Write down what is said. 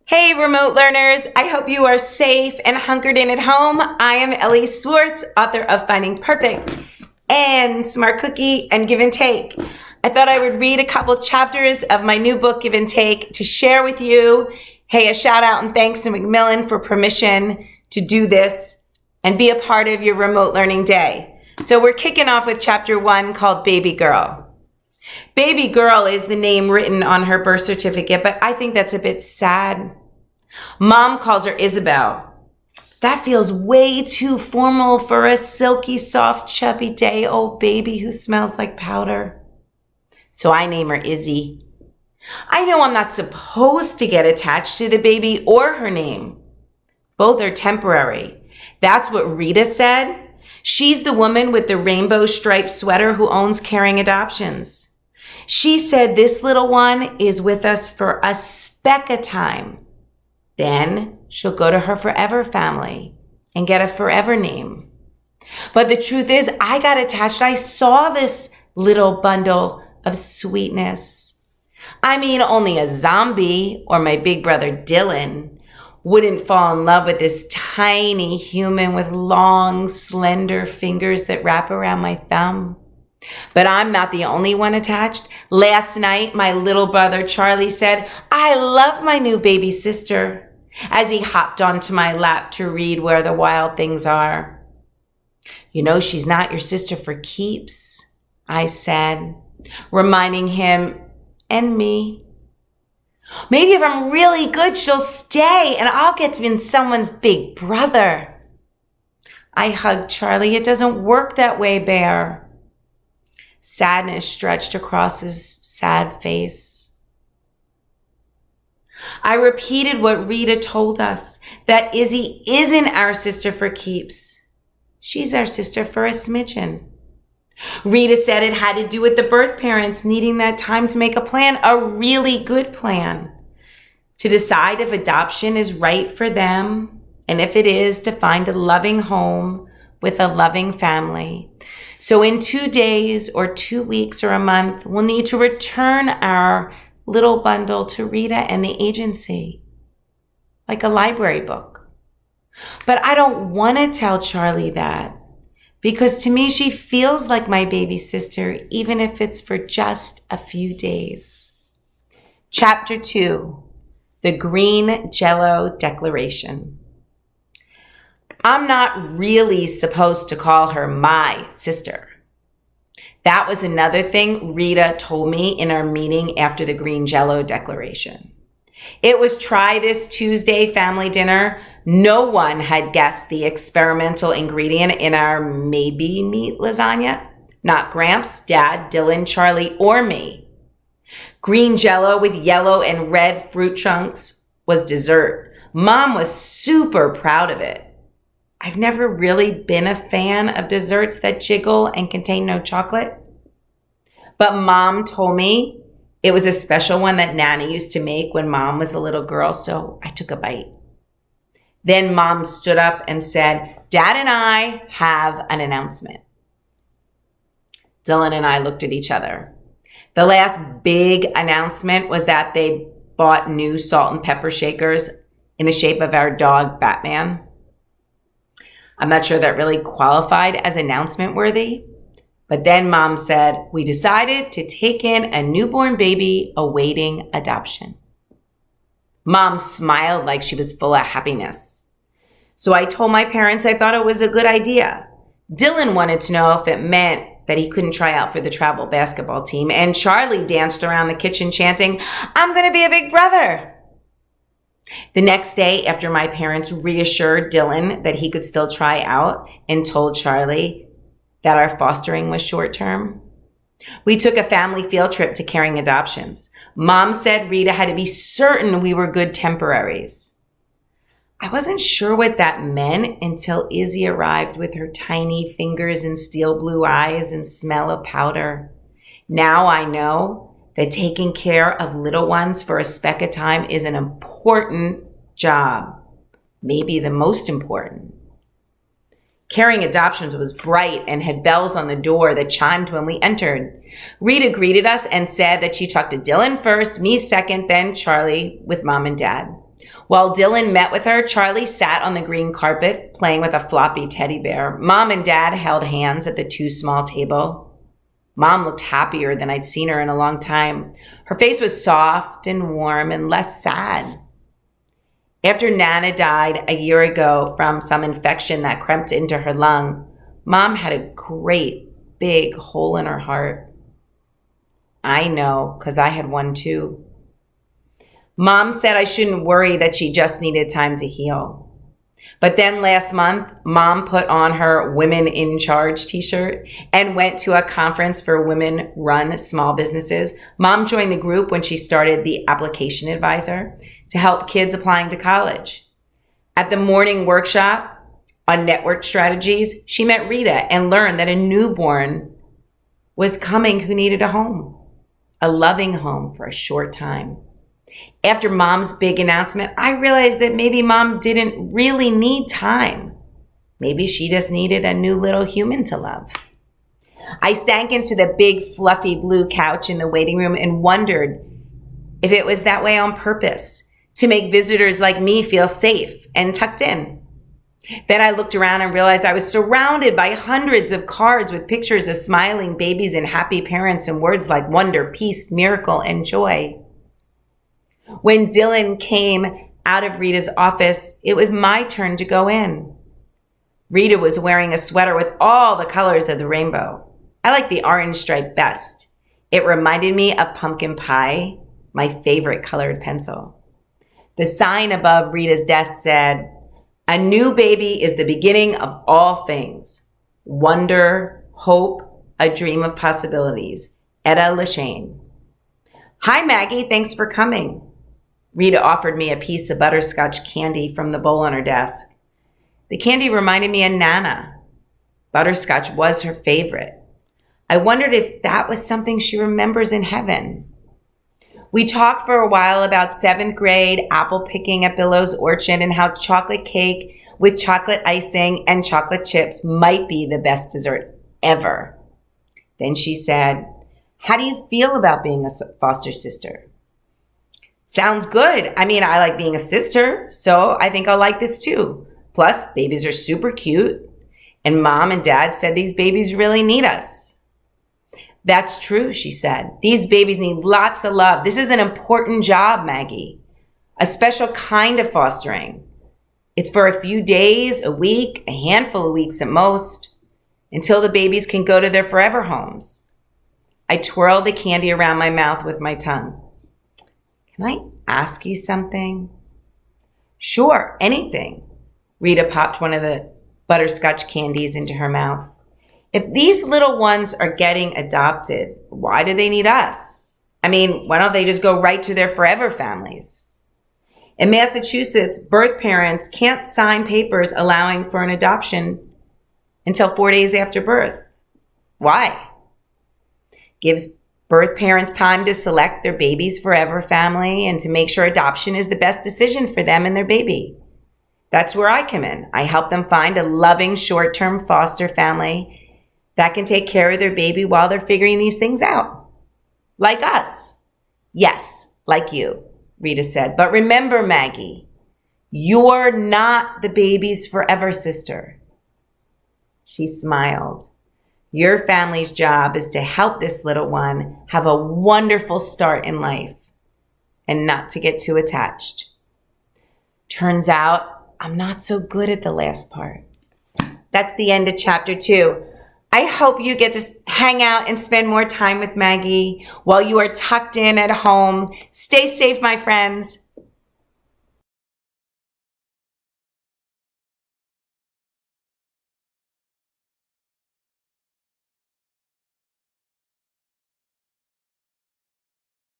Hey, remote learners. I hope you are safe and hunkered in at home. I am Elly Swartz, author of Finding Perfect and Smart Cookie and Give and Take. I thought I would read a couple chapters of my new book, Give and Take, to share with you. Hey, a shout out and thanks to Macmillan for permission to do this and be a part of your remote learning day. So we're kicking off with chapter 1 called Baby Girl. Baby Girl is the name written on her birth certificate, but I think that's a bit sad. Mom calls her Isabel. That feels way too formal for a silky, soft, chubby day-old baby who smells like powder. So I name her Izzie. I know I'm not supposed to get attached to the baby or her name. Both are temporary. That's what Rita said. She's the woman with the rainbow striped sweater who owns Caring Adoptions. She said this little one is with us for a speck of time. Then she'll go to her forever family and get a forever name. But the truth is, I got attached. I saw this little bundle of sweetness. I mean, only a zombie or my big brother Dylan wouldn't fall in love with this tiny human with long, slender fingers that wrap around my thumb. But I'm not the only one attached. Last night, my little brother Charlie said, "I love my new baby sister," as he hopped onto my lap to read Where the Wild Things Are. "You know, she's not your sister for keeps," I said, reminding him and me. "Maybe if I'm really good, she'll stay and I'll get to be someone's big brother." I hugged Charlie. "It doesn't work that way, Bear." Sadness stretched across his sad face. I repeated what Rita told us, that Izzie isn't our sister for keeps. She's our sister for a smidgen. Rita said it had to do with the birth parents needing that time to make a plan, a really good plan, to decide if adoption is right for them, and if it is, to find a loving home with a loving family. So in 2 days or 2 weeks or a month, we'll need to return our little bundle to Rita and the agency, like a library book. But I don't want to tell Charlie that, because to me, she feels like my baby sister, even if it's for just a few days. Chapter 2, The Green Jello Declaration. I'm not really supposed to call her my sister. That was another thing Rita told me in our meeting after the Green Jello Declaration. It was try this Tuesday family dinner. No one had guessed the experimental ingredient in our maybe meat lasagna. Not Gramps, Dad, Dylan, Charlie, or me. Green Jello with yellow and red fruit chunks was dessert. Mom was super proud of it. I've never really been a fan of desserts that jiggle and contain no chocolate. But Mom told me it was a special one that Nana used to make when Mom was a little girl, so I took a bite. Then Mom stood up and said, "Dad and I have an announcement." Dylan and I looked at each other. The last big announcement was that they bought new salt and pepper shakers in the shape of our dog, Batman. I'm not sure that really qualified as announcement worthy. But then Mom said, "We decided to take in a newborn baby awaiting adoption." Mom smiled like she was full of happiness. So I told my parents I thought it was a good idea. Dylan wanted to know if it meant that he couldn't try out for the travel basketball team. And Charlie danced around the kitchen chanting, "I'm going to be a big brother." The next day, after my parents reassured Dylan that he could still try out and told Charlie that our fostering was short-term, we took a family field trip to Caring Adoptions. Mom said Rita had to be certain we were good temporaries. I wasn't sure what that meant until Izzie arrived with her tiny fingers and steel blue eyes and smell of powder. Now I know that taking care of little ones for a speck of time is an important job, maybe the most important. Caring Adoptions was bright and had bells on the door that chimed when we entered. Rita greeted us and said that she talked to Dylan first, me second, then Charlie with Mom and Dad. While Dylan met with her, Charlie sat on the green carpet playing with a floppy teddy bear. Mom and Dad held hands at the too small table. Mom looked happier than I'd seen her in a long time. Her face was soft and warm and less sad. After Nana died a year ago from some infection that crept into her lung, Mom had a great big hole in her heart. I know, because I had one too. Mom said I shouldn't worry, that she just needed time to heal. But then last month, Mom put on her Women in Charge t-shirt and went to a conference for women-run small businesses. Mom joined the group when she started the application advisor to help kids applying to college. At the morning workshop on network strategies, she met Rita and learned that a newborn was coming who needed a home, a loving home for a short time. After Mom's big announcement, I realized that maybe Mom didn't really need time. Maybe she just needed a new little human to love. I sank into the big fluffy blue couch in the waiting room and wondered if it was that way on purpose, to make visitors like me feel safe and tucked in. Then I looked around and realized I was surrounded by hundreds of cards with pictures of smiling babies and happy parents and words like wonder, peace, miracle, and joy. When Dylan came out of Rita's office, it was my turn to go in. Rita was wearing a sweater with all the colors of the rainbow. I like the orange stripe best. It reminded me of pumpkin pie, my favorite colored pencil. The sign above Rita's desk said, "A new baby is the beginning of all things. Wonder, hope, a dream of possibilities. Etta Lashane." "Hi, Maggie. Thanks for coming." Rita offered me a piece of butterscotch candy from the bowl on her desk. The candy reminded me of Nana. Butterscotch was her favorite. I wondered if that was something she remembers in heaven. We talked for a while about 7th grade apple picking at Billow's Orchard and how chocolate cake with chocolate icing and chocolate chips might be the best dessert ever. Then she said, "How do you feel about being a foster sister?" "Sounds good. I mean, I like being a sister, so I think I'll like this too. Plus, babies are super cute. And Mom and Dad said these babies really need us." "That's true," she said. "These babies need lots of love. This is an important job, Maggie. A special kind of fostering. It's for a few days, a week, a handful of weeks at most, until the babies can go to their forever homes." I twirled the candy around my mouth with my tongue. "Can I ask you something?" "Sure, anything." Rita popped one of the butterscotch candies into her mouth. "If these little ones are getting adopted, why do they need us? I mean, why don't they just go right to their forever families?" In Massachusetts, birth parents can't sign papers allowing for an adoption until 4 days after birth. Why? Gives birth parents time to select their baby's forever family and to make sure adoption is the best decision for them and their baby. That's where I come in. I help them find a loving short-term foster family that can take care of their baby while they're figuring these things out. Like us. Yes, like you, Rita said. But remember, Maggie, you're not the baby's forever sister. She smiled. Your family's job is to help this little one have a wonderful start in life and not to get too attached. Turns out I'm not so good at the last part. That's the end of chapter 2. I hope you get to hang out and spend more time with Maggie while you are tucked in at home. Stay safe, my friends.